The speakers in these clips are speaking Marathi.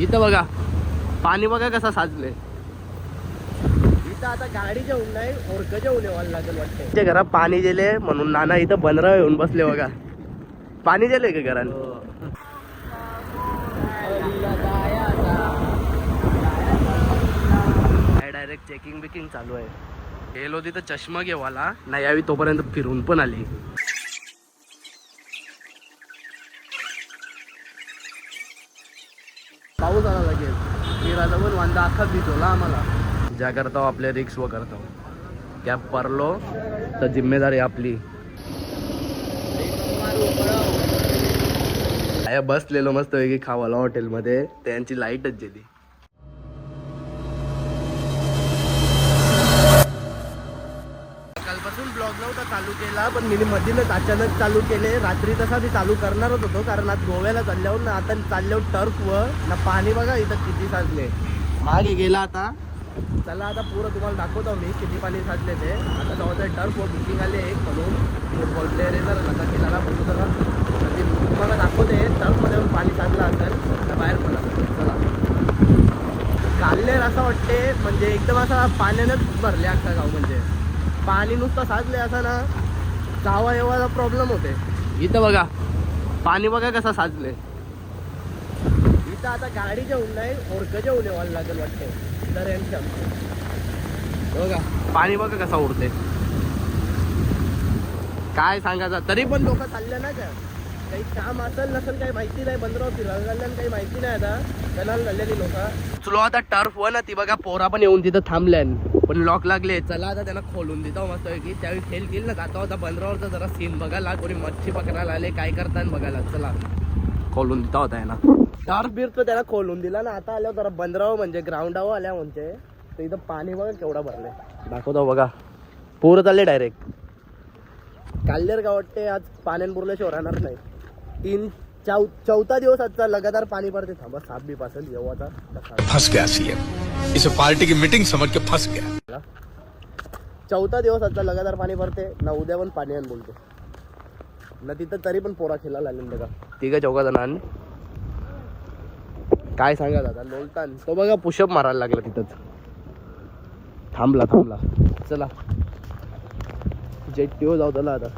इथं बघा पाणी बघा कसा साचले. इथं आता गाडी जेवून नाही ओरक जेवून येवायला लागेल वाटते. घरात पाणी गेले म्हणून नाना इथं बंदरा येऊन बसले बघा. पाणी गेले का घरात? डायरेक्ट चेकिंग बिकिंग चालू आहे. गेलो तिथं चष्मा घेवाला नाही यावी तोपर्यंत फिरून पण आली. पाऊस आला लागेल फिरायला पण वांदा अख्खा भिजवला आम्हाला. ज्या करता आपल्या रिक्स व करतो कॅब पडलो तर जिम्मेदारी आपली. बसलेलो मस्त वेगळी खावाला हॉटेलमध्ये त्यांची लाईटच गेली. कालपासून ब्लॉग नव्हता चालू केला पण मी मधीनच अचानक चालू केले. रात्री तसा मी चालू करणारच होतो कारण आज गोव्याला चालल्यावर ना आता चालल्यावर टर्फवर ना पाणी बघा इथं किती साचले. मागे गेला आता चला आता पुरं तुम्हाला दाखवतो मी किती पाणी साचले ते. आता जवळ टर्फवर बुकिंग आले एक म्हणून फुटबॉल प्लेअर आहे जर आता केला बघू जरा ते तुम्हाला दाखवते. टर्फमध्ये पाणी साचलं असेल तर बाहेर पडा. चला काल्लेर असं वाटते म्हणजे एकदम असा पाण्यानंच भरले अख्खा गाव. म्हणजे पाणी नुसतं साचले असं ना जावा येवायला प्रॉब्लेम होते. इथं बघा पाणी बघा कसं साचले. इथं आता गाडी जेवून नाही ओरक जेवून येवायला लागेल वाटते. तर यांच्या बघा पाणी बघा कसं उडते. काय सांगायचं तरी पण लोक चालले ना का काही काम असेल नसेल काही माहिती नाही. बंदरावर फिरायला चालल्यानं काही माहिती नाही. आता कनाल चाललेली लोक चलो आता टर्फ व ना ती बघा पोरा पण येऊन तिथं थांबल्यान पण लॉक लागले. चला आता त्यांना खोलून देतो मस्त की त्यावेळी फेल केली ना जाता होता बंदरावरचा जरा सीन बघायला. कोणी मच्छी पकडायला आले काय करताना बघायला. चला खोलून देता होता ना टर्फ बिर्फ त्याला खोलून दिला ना. आता आल्यावर जरा बंदरावर म्हणजे ग्राउंडावर आल्या म्हणजे तर इथं पाणी बघा केवढा भरले. दाखवतो बघा पूर चालले डायरेक्ट. काल्लेर गाव वाटते आज पाण्यान बुरल्याशिवाय राहणार नाही. चौथा दिवस आजचा लगातार पाणी पडते. थांबा साप बी पासल येऊ. फंस गया सीएम इसे पार्टी की मीटिंग समझ के फंस गया. चौथा दिवस आजचा लगातार पाणी पडते ना. उद्या पण पाणी आण बोलतो ना. तिथं तरी पण पोरा खेळायला आले बघा. तिघ चौघा जण काय सांगा दादा लोलतान तो बघा पुशअप मारायला लागला तिथंच. थांबला. चला जेट्टीवर जाऊ त्याला आता.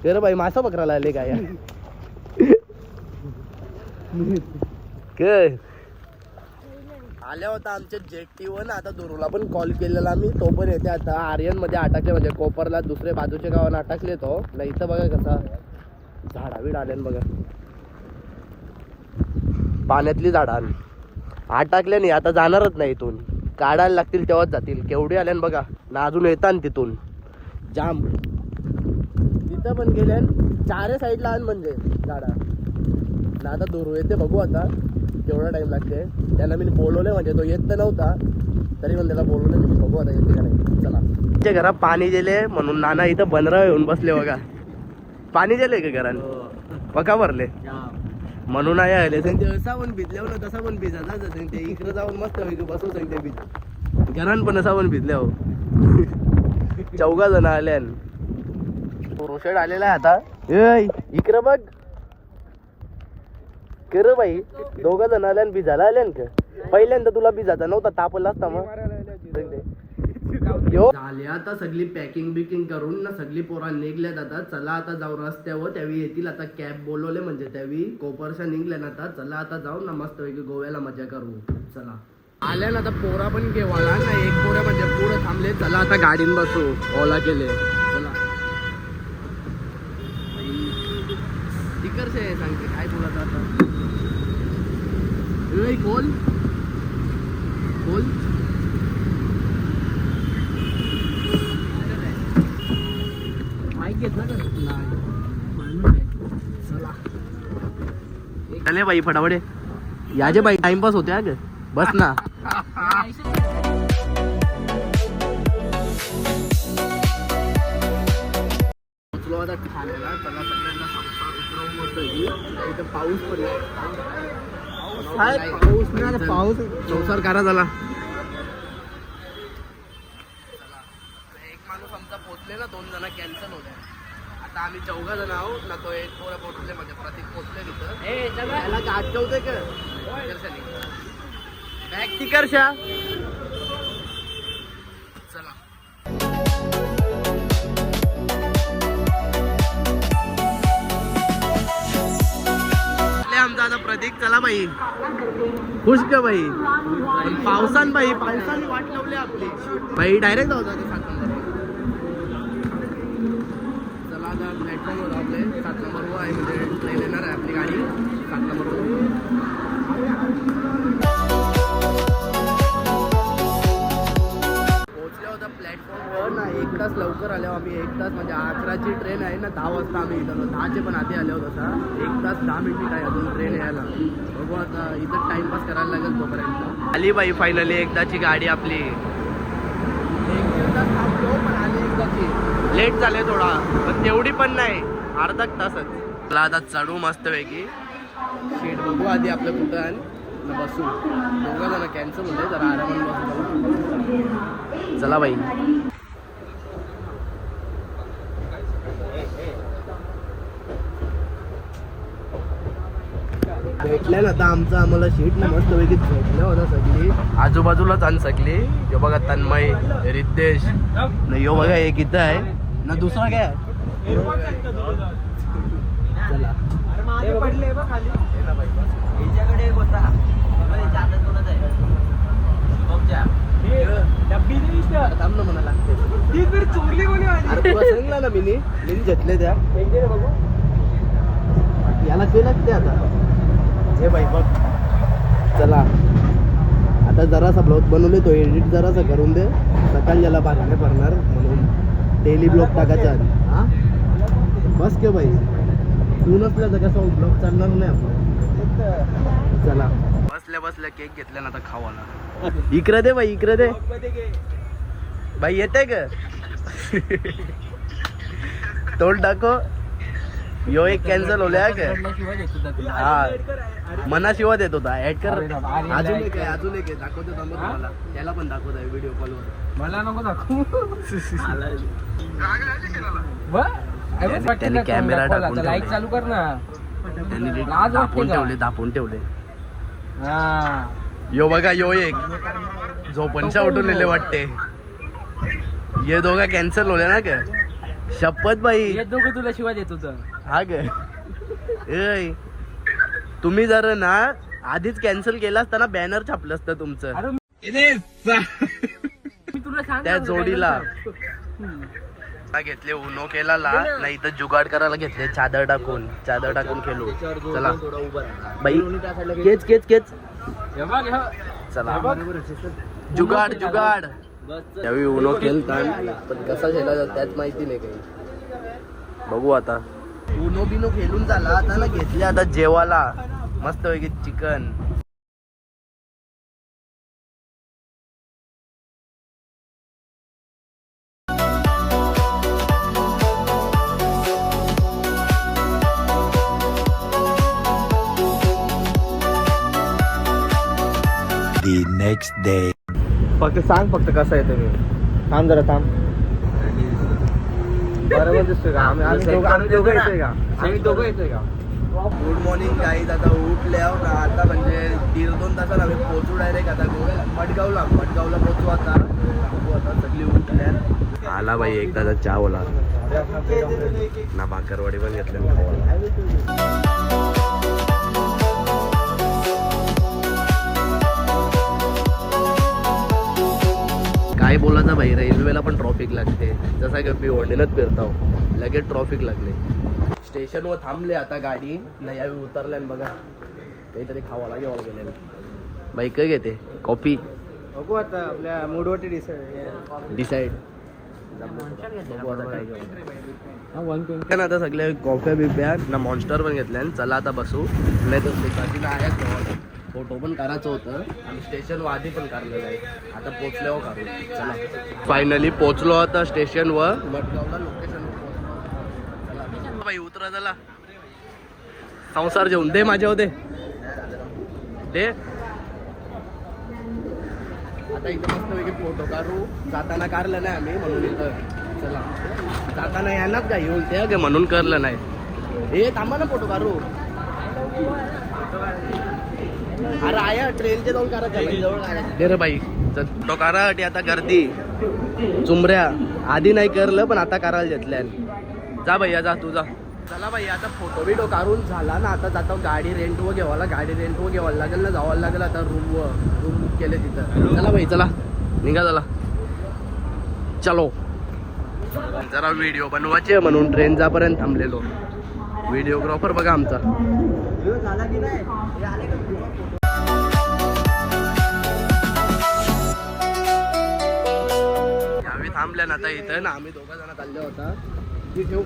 तर बाई मासा पकडायला आले काय आल्या होता आमच्या जेट्टीवर. आता दुरूला पण कॉल केलेला मी तो पण येते. आता आर्यन मध्ये अटकले म्हणजे कोपरला दुसऱ्या बाजूच्या गावाला अटकले तो नाही. इथं बघा कसा झाडावीड आल्यान बघा. पाण्यातली झाडं अटकल्या नाही. आता जाणारच नाही इथून. काढायला लागतील तेव्हाच जातील. केवढी आल्यान बघा ना. अजून येतात तिथून जाम. तिथं पण गेल्या चारे साईडला आण म्हणजे झाडा ना. आता दुरू येते बघू आता केवढा टाइम लागते. त्याला मी बोलवले म्हणजे तो येत तर नव्हता तरी पण त्याला बोलवले मी. बघू आता येते का नाही. चला तुमच्या घरात पाणी गेले म्हणून नाना इथं बंदरा येऊन बसले बघा. पाणी गेले का घरात बघा भरले म्हणून नाही आले. असा पण भिजल्यावर ना तसा पण भिजा ते इकडे जाऊन मस्त बसू सांगते भिज घरान पण असा पण भिजल्या हो. चौघा जण आल्यान रोशड आलेला आहे आता. इकडं बघ कर बाई. दोघं जण आल्यान भिजायला आल्यान का. पहिल्यांदा तुला भिजायचा नव्हता तापला असता मग. झाले आता सगळी पॅकिंग बिकिंग करून ना सगळी पोरा निघल्या जातात. चला आता जाऊ रस्त्यावर त्यावेळी येतील. आता कॅब बोलवले म्हणजे त्यावेळी कोपरच्या निघल्या ना. आता चला आता जाऊ ना मस्त पैकी गोव्याला मजा करू. चला आल्या ना आता पोरा पण घेवाला ना. एक पोरा म्हणजे पुढं थांबले. चला आता गाडीन बसू. ओला केले चला. तिकडचे सांगते काय बोलत आता. खोल माईक घेतला का नाही. चले बाई फटाफट याजे बाई टाइमपास होते ग बस ना. आता खाण्याला चला सगळ्यांना पाऊस पडला. पाऊस संसार करा झाला. एक माणूस आमचा पोचले ना. 2 जण कॅन्सल होत्या. आता आम्ही 4 जण आहोत ना. तो एक पोरा पोचले म्हणजे प्रतीक पोचले तिथं. त्याला आठवते का बॅग तिकरशा. चला आमचा आता प्रतीक. चला बाई खुश का बाई. पावसान पावसाने वाट लावली आपली बाई. डायरेक्ट जाऊ आता 7 नंबर. चला आता प्लॅटफॉर्मवर आपले 7 नंबरवर आहे म्हणजे ट्रेन येणार आहे आपली गाडी 7 नंबरवर. पोहोचल्या होता प्लॅटफॉर्मवर ना 1 तास लवकर आलो आम्ही. 1 तास म्हणजे 11ची ट्रेन आहे ना. 10 वाजता आम्ही इथं 10चे पण आधी आले होतो. आता 1 तास 10 मिनिट आहे अजून ट्रेन यायला. बघू आता इथं टाइमपास करायला लागेल तोपर्यंत. आली बाई फायनली एकदाची गाडी आपली. 1 तास थांबलो पण आली एकदाची. लेट झाले थोडा पण तेवढी पण नाही. अर्धा तासच. मला आता चढू मस्तपैकी. सीट बघू आधी आपलं कुठं आणि बसू. 2 जण कॅन्सल होते जरा आरामात बसू. चला बाई. भेटल्या ना आता आमचं आम्हाला सीट ना मस्तपैकी भेटल्या होता सगळी. आजूबाजूलाच आण सगळी. यो बघा तन्मय रितेश न यो बघा एक इथं आहे ना. दुसरा काय चला थांब ना म्हणा लागते. सांगला ना मी घेतले त्या याला ते लागते आता. हे बाई बघ. चला आता जरासा ब्लॉग बनवले तो एडिट जरासा करून दे. सकाळ याला बाहेर पडणार म्हणून डेली ब्लॉग टाकायचा. हा बस के बाई. तू नसल्या तर कसं ब्लॉग चालणार नाही आपण. चला बसल्या बसल्या केक घेतल्या ना आता खावाला. इकडे दे बाई इकडे दे बाई. येते का तोंड टाको. यो एक कॅन्सल होल्या का. हा मना शिवा देत होता. ऍड कर. अजून एक आहे अजून एक आहे दाखवतो तुम्हाला. त्याला पण दाखवत आहे व्हिडिओ कॉलवर. मला नको दाखवू. त्यांनी कॅमेरा टाकून लाईट चालू कर ना. त्यांनी लाज वाटते का? दाखवून ठेवले. यो बघा यो एक झोपणशा उठून लिहिले वाटते. ये दोघा कॅन्सल होले ना का. शपथ बाई. हे दोघं तुला शिवाय देत होतं. हा ग तुम्ही जर ना आधीच कॅन्सल केला असता बॅनर छापलं असतं तुमचं मी तुला सांग त्या जोडीला. घेतले उनो केला नाही तर जुगाड करायला घेतले. चादर टाकून खेळू. चला बाई केच केच केच. चला जुगाड जुगाड. त्यावेळी उनो खेळता पण कसा खेळला त्याच माहिती नाही काही. बघू आता उनो बिनो खेळून झाला. आता ना घेतले आता जेवायला मस्त पैकी चिकन. The next day. फक्त सांग फक्त कसं आहे तुम्ही. थांब जरा थांब. बरोबर दिसतोय का. आम्ही दोघं येतोय का. Good morning guys. आता उठल्या ना आता म्हणजे 1.5-2 तासात आम्ही पोहोचू डायरेक्ट आता मडगावला पोहोचू. आता बघू आता सगळी उठल्या. आला बाई एकदा चहा ओला ना. भाकरवाडी पण घेतल्या. काय बोलायचं भाई. रेल्वेला पण ट्रॉफिक लागते. जसा की मी ओढलेलंच फिरतो लगेच ट्रॉफिक लागले. स्टेशनवर थांबले आता गाडी नाही यावी उतरल्या. बघा काहीतरी खावाला घेवायला गेले. बाई काय घेते कॉफी. बघू आता आपल्या मूडवरती डिसाईड. बघू आता काय घेऊ. आता सगळे कॉफ्या बिफ्या ना मॉन्स्टर पण घेतल्या. चला आता बसू. नाही तर स्वतःची आहे. फोटो पण करायचं होतं आणि स्टेशनवर आधी पण काढलेलं आहे. आता पोचल्यावर काढू. चला फायनली पोचलो आता स्टेशनवर. मडगावला लोकेशनवर पोचलो. बाई उतरा. चला संसार जेवून दे माझ्या होते दे. आता इथं मस्त वेगळे फोटो काढू. जाताना काढलं नाही आम्ही म्हणून इथं चला जाताना यांनाच काय येऊन ते गे म्हणून करलं नाही. हे थांबा ना फोटो काढू. अरे आया ट्रेनच्या जाऊन काढा रे बाई. फोटो काढासाठी आता गर्दी चुमऱ्या आधी नाही करलं पण आता करायला घेतल्या. जा भैया जा तू जा. चला भाई आता फोटो बिटो काढून झाला ना. आता जातो गाडी रेंटवर घ्यावाला. गाडी रेंटवर घ्यावायला लागेल ना. जावं लागेल आता रूम बुक केले तिथं. चला भाई चला निघा चला चलो. जरा व्हिडिओ बनवायचे म्हणून ट्रेन जापर्यंत थांबलेलो. व्हिडिओग्राफर बघा आमचा. यावेळी थांबल्या ना आता इथं ना. आम्ही दोघा जण चाललो होता. ती ठेव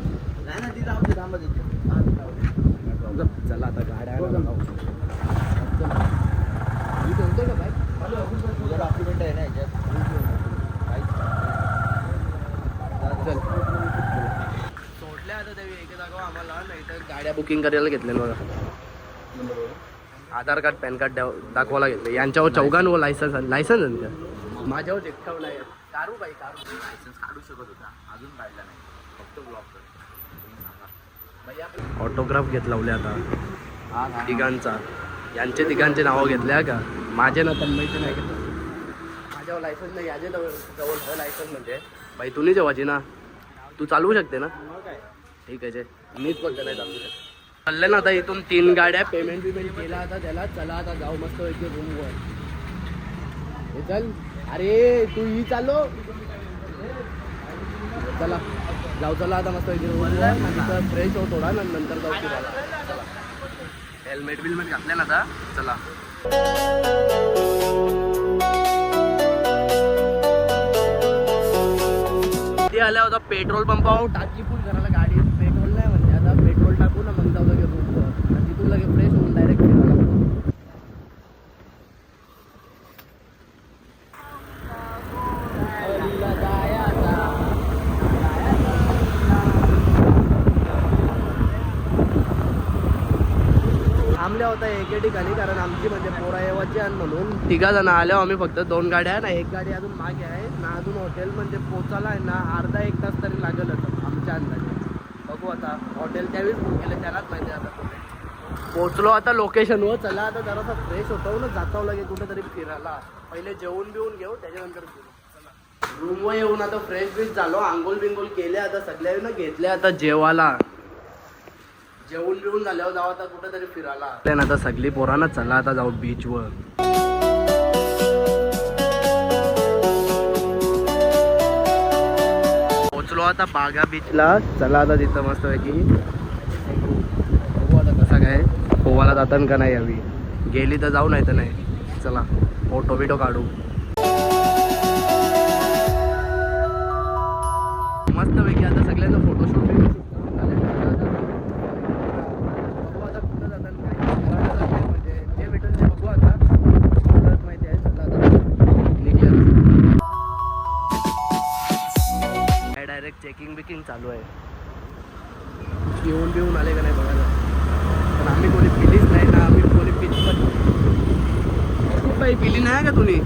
चला आता गाड्या चल सोडल्या आता ते एके जागा आम्हाला. नाही तर गाड्या बुकिंग करायला घेतल्या बघा. आधार कार्ड पॅन कार्ड दाखवायला घेतले. यांच्यावर चौघांवर लायसन्स माझ्यावर एकटाव नाही. काढू बाई काढू. लायसन्स काढू शकत होता अजून काढला नाही. फक्त ब्लॉक कर. ऑटोग्राफ घेतला लावले आता तिघांचा. यांचे तिघांचे नावं घेतल्या का. माझे ना तन्मयचे नाही घेतलं. माझ्यावर लायसन्स नाही. याचे जवळ लायसन्स म्हणजे बाई तुम्ही जेव्हाची ना. तू चालवू शकते ना. ठीक आहे मीच फक्त नाही चालवू शकते. चालले ना आता इथून 3 गाड्या. पेमेंट केला आता त्याला. चला आता जाऊ मस्त इथे रूमवर. हे चल अरे तू ही चालव. चला जाऊ. चला आता मस्त इथे रूमवर फ्रेश हो थोडा नंतर जाऊ फिरायला. चला हेल्मेट बिलमेट घातले ना आता. चला ते आल्या होता पेट्रोल पंपावर. टाकी फुल करायला. गाडी पेट्रोल नाही म्हणजे आता पेट्रोल टाकू ना मग जाऊ लगे रूमवर. तिथून लगे फ्रेश होऊन डायरेक्ट फिरायला. थांबल्या होता एके ठिकाणी कारण आमची म्हणजे पोरा येवाची आणि म्हणून 3 जण आल्या. आम्ही फक्त 2 गाड्या आहे ना. 1 गाडी अजून मागे आहे ना. अजून हॉटेल म्हणजे पोचायला आहे ना अर्धा 1 तास तरी लागेल आमच्या अंदाजे. बघू आता हॉटेल त्यावेळीच बुक केलं त्यालाच माहिती. आता पोचलो आता लोकेशनवर. चला आता जरासा फ्रेश होतो ना. जातावं लागेल कुठेतरी फिरायला. पहिले जेवून बिवून घेऊ त्याच्यानंतर फिरू. रूमवर येऊन आता फ्रेश बिश झालो. आंघोळ बिंगोल केले. आता सगळ्या ना घेतले आता जेवायला. जेवून बिवून झाल्यावर जाऊ आता कुठेतरी फिरायला. आता सगळी पोरांना चला आता जाऊ बीचवर. पोचलो आता बागा बीचला. चला आता तिथं मस्त पैकी बघू आता कसं काय. पोवाला जाताना का नाही यावी. गेली तर जाऊ नाही तर नाही. चला फोटो बिटो काढू. मस्त पैकी आता सगळ्यांना फोटोशूट चेकिंग बिकिंग चालू आहे. येऊन बिऊन आले का नाही बघायला. पण आम्ही कोणी पिलीच नाही ना. आम्ही कोणी बाई पिली नाही का तुम्ही.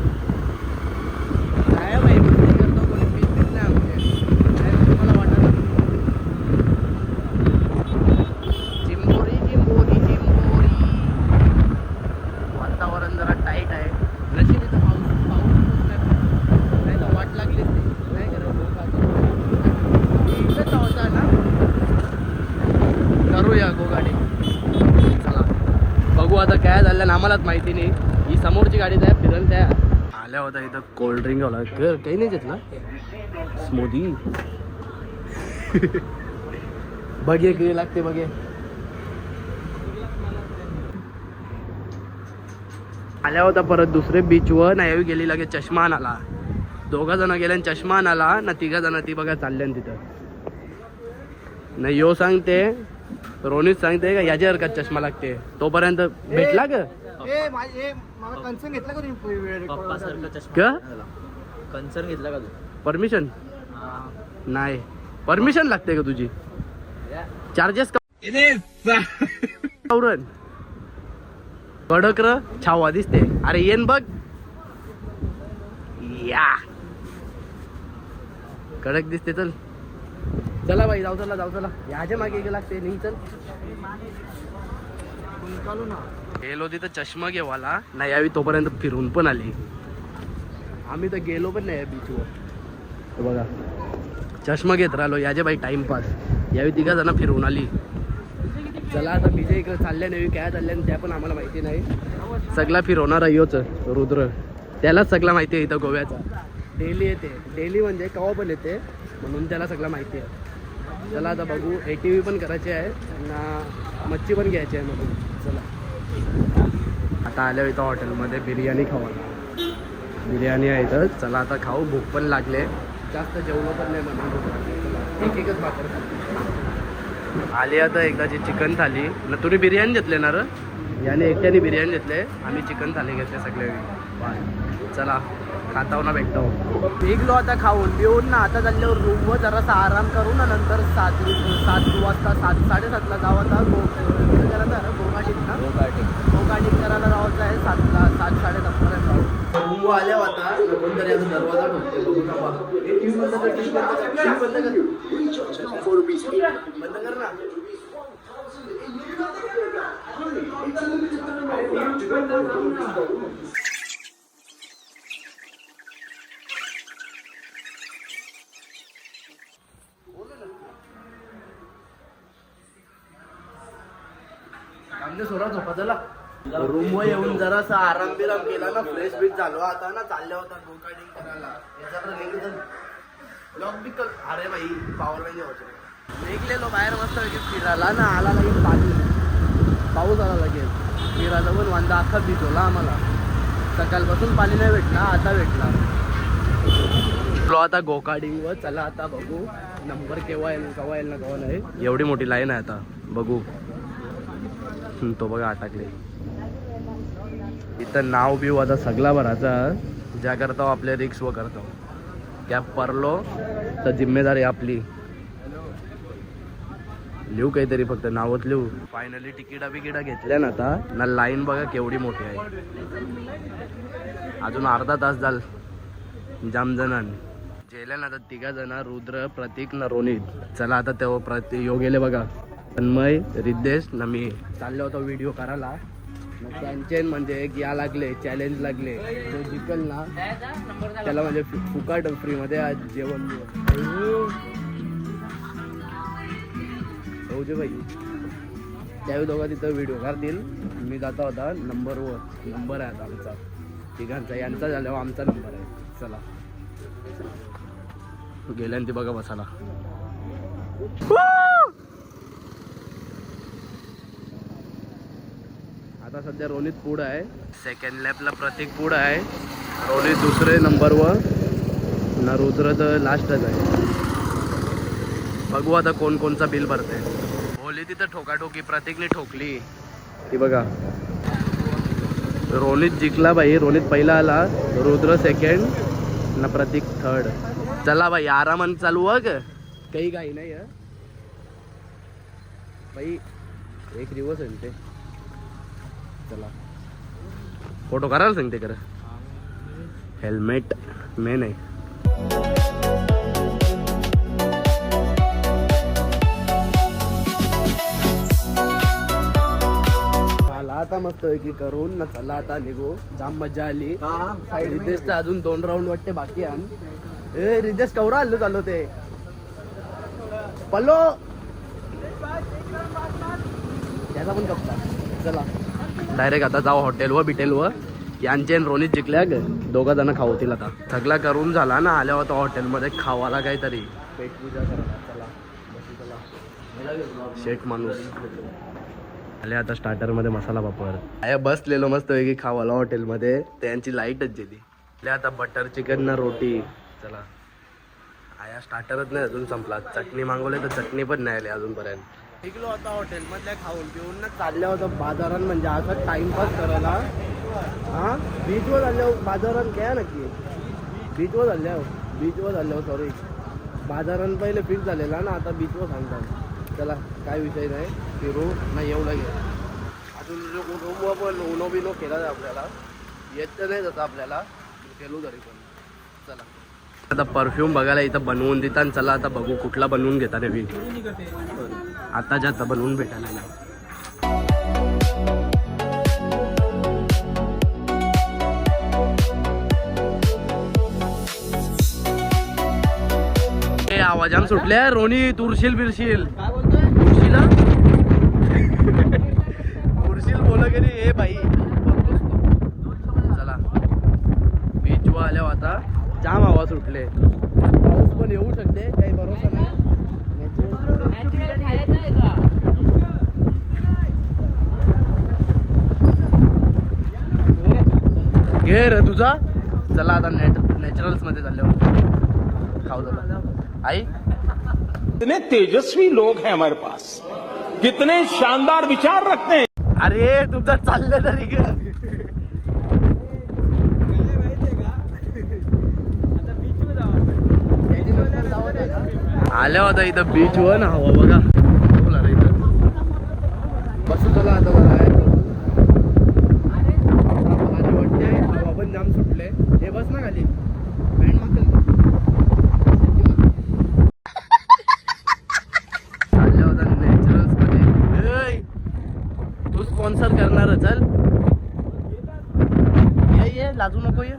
काय बाई करतो कोणी पिलीच नाही आमचे. तुम्हाला वाटत चिंबोरी चिंबोरी चिंबोरी. वातावरण जरा टाईट आहे. नशीब इथं पाऊस नाही तर वाट लागलीच नाही करत. होता ना करूया गो गाडी. चला बघू आता काय झालं ना. आम्हालाच माहिती नाही. ही समोरची गाडी त्या फिरल त्या आल्या होता. इथं कोल्ड्रिंक होला काही नाही घेतला. स्मूदी बघे किती लागते बघे. आल्या होता परत दुसरे बीचवर. नाही गेली लगे चष्मा आणाला. 2 जण गेल्या चष्मा आणाला ना. 3 जण ती बघा चालल्या तिथं. नाही यो सांगते रोनित सांगते का याच्या हरकत चष्मा लागते. तोपर्यंत भेटला का कन्सर्न घेतला कन्सर्न घेतला का तू. परमिशन नाही. परमिशन लागते का तुझी. चार्जेस कडक र छावा दिसते. अरे येन बघ या कडक दिसते. चल चला बाई जाऊ चला याच्या मागे गेला लागते नाही चल गेलो तिथं चष्मा घेवाला नाही यावी तोपर्यंत फिरून पण आली आम्ही तर गेलो पण नाही बीचवर बघा चष्मा घेत राहिलो याचे बाई टाइमपास यावी तिघा जण फिरून आली चला आता बीजे इकडे चालल्या नाही काय चालल्या त्या पण आम्हाला माहिती नाही सगळा फिरवणार योच रुद्र त्यालाच सगळं माहिती आहे इथं गोव्याचा डेली येते डेली म्हणजे कवा पण येते म्हणून त्याला सगळं माहिती आहे चला आता बघू ATV पण करायची आहे ना मच्छी पण घ्यायची आहे म्हणून चला आता आल्या इथं हॉटेलमध्ये बिर्याणी खावा बिर्याणी आहे इथं चला आता खाऊ भूक पण लागले जास्त जेवलो पण नाही म्हणून एक एकच भाकर आली आता एकदाची चिकन थाली ना तुम्ही बिर्याणी घेतले ना रे याने एकट्याने बिर्याणी घेतले आम्ही चिकन थाली घेतले सगळे चला खाता ना भेटतो निघलो आता खाऊन पिऊन ना आता चालल्यावर रूमवर जरासा आराम करू ना नंतर 7 वाजता 7:30ला जाऊ आता गोगाटिक ना गोगाटिक करायला जायचं आहे 7ला 7:30 पर्यंत जाऊ रूम आल्या होता कोणतरी आता दरवाजा ठोकते बघू नका बंद कर ना आमने सोडा झोपा चला रूमवर येऊन जरासा आराम बिराम केला ना फ्रेश बीच झालो आता ना चालल्या होता गोकार्डिंग करायला याच्याकडे ब्लॉग बी कर अरे भाई पावर नाही होते निघलेलो बाहेर मस्त फिरायला ना आला लगेच पाऊस आला लगेच फिरायला पण वांदा अख्खा भिजवला आम्हाला सकाळपासून पाणी नाही भेटला आता भेटला आता गोकार्डिंगवर चला आता बघू नंबर केव्हा येईल ना केव्हा नाही एवढी मोठी लाईन आहे आता बघू तो बघा अटकले इथं नाव बिव आता सगळा भरायचा ज्या करता आपले रिक्स व करतो कॅब पडलो तर जिम्मेदारी आपली लिहू काहीतरी फक्त नावच लिहू फायनली तिकिटा घेतल्या ना आता ना लाईन बघा केवढी मोठी आहे अजून अर्धा तास झाल जाम जणां जेल्या ना आता 3 जण रुद्र प्रतीक ना रोनित चला आता तेव्हा यो गेले बघा तन्मय रिद्धेश ना मी चाललो होतो व्हिडिओ करायला मग त्यांचे म्हणजे एक या लागले चॅलेंज लागले जो जिंकल ना त्याला म्हणजे फुकट फ्रीमध्ये आज जेवण भाऊजे भाई त्यावेळी दोघं तिथं व्हिडिओ करतील मी जाता होता नंबर आहे आता आमचा तिघांचा यांचा झाल्यावर आमचा नंबर आहे चला गेल्यान ती बघा बसाला आता सध्या रोनित पुढं आहे सेकंड लॅपला प्रतीक पुढं आहे रोनित दुसरे नंबरवर ना रुद्र तर लास्टच आहे बघू आता कोणचा बिल भरते होली तिथं ठोकाठोकी प्रतीकने ठोकली ती बघा रोनित जिंकला बाई रोनित पहिला आला रुद्र सेकंड ना प्रतीक थर्ड चला बाई आरामानं चालू ग काही काही नाही बाई एक दिवस आहे ते चला फोटो करायला सांगते कर हेल्मेट मेन आहे आता मस्त की करून ना चला आता निघू जाम मजा आली रितेशचा अजून 2 राऊंड वाटते बाकी आहे रितेश कवरा आलो चाललो ते पल्लो त्याचा पण कप्ता चला डायरेक्ट आता जाऊ हॉटेलवर यांचे रोनित जिंकल्या ग 2 जण खावतील आता सगळा करून झाला ना आल्या होता हॉटेलमध्ये खावाला काहीतरी पेटपूजा करायला चला शेठ माणूस आले आता स्टार्टरमध्ये मसाला पापड आया बसलेलो मस्त वेगळी खावाला हॉटेलमध्ये त्यांची लाईटच गेली आता बटर चिकन ना रोटी चला आया स्टार्टरच नाही अजून संपला चटणी मागवले तर चटणी पण नाही आली अजूनपर्यंत निघलो होता हॉटेलमधल्या खाऊन पिऊन ना चालल्या होता बाजारात म्हणजे असं टाइमपास करायला हां बीचवर झाल्यावर बाजारात घ्या नक्की बीचवर झाल्यावर सॉरी बाजारात पहिले फिक्स झालेला ना आता बीचवर सांगतात चला काय विषय नाही फिरू नाही एवढं घे अजून रूमवर पण उनो बिनो केला आपल्याला येत तर नाही जातं आपल्याला केलो तरी पण चला आता परफ्यूम बघायला इथं बनवून देतात. चला आता बघू कुठला बनवून घेता नवीन. आताच्या आता बनवून भेटायला नाही. आवाजान सुटल्या. रोनी तुरशील बिरशील तुरशील तुरशील बोल की नाही. ए बाई चला बीच वर आल्या आता जाम आवाज सुटले. पाऊस पण येऊ शकते काही भरोसा नाही. घे रे तुझा. चला आता नॅचरल्स मध्ये चालल्यावर खाऊ झाला. आई कितने तेजस्वी लोग हैं हमारे पास, कितने शानदार विचार रखते हैं. अरे तुमचं चाललं तरी ग. आल्या होता इथं बीच वर ना. हवा बघा बोला रे इथं. बसू चला आता बघा. वाटते हवा पण जाम सुटले. हे बस ना खाली बँड मागेल. आल्या होता नॅचरल्स मध्ये. तू स्पॉन्सर करणार. चल ये लाजू नको ये.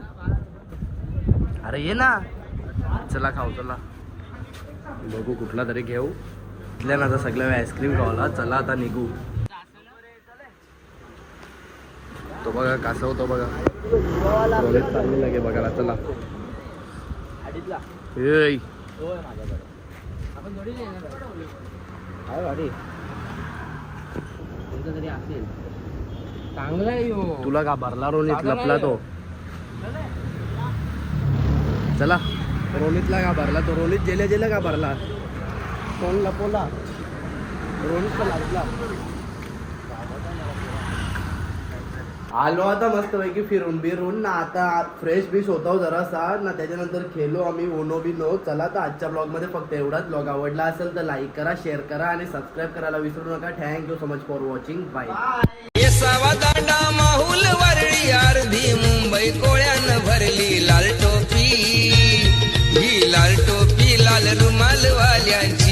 अरे ये ना. चला खाऊ चला. बघू कुठला तरी घेऊ. इथल्या ना आता सगळ्या आईस्क्रीम खावाला. चला आता निघू. तो बघा कासव तो बघा. चालू लागे बघायला. चला ए तुला का भरला रोनीत लपला तो. चला रोनीतला का भरला तो. रोनीत जेल्या जेल्या का भरला. कोण लपवला. रोनीतला लागला. आलो आता मस्त पैकी फिरून बिरून ना. आता फ्रेश बीश होतो जरासा ना. त्याच्यानंतर खेळलो आम्ही ओनो बिनो. चला तर आजच्या ब्लॉग मध्ये फक्त एवढाच. ब्लॉग आवडला असेल तर लाईक करा, शेअर करा आणि सबस्क्राईब करायला विसरू नका. Thank you so much for watching. Bye. Danda Mahul Worli अर्धी मुंबई कोळ्यानं भरली लाल टोपी. ही लाल टोपी लाल रुमाल वाल्यांची.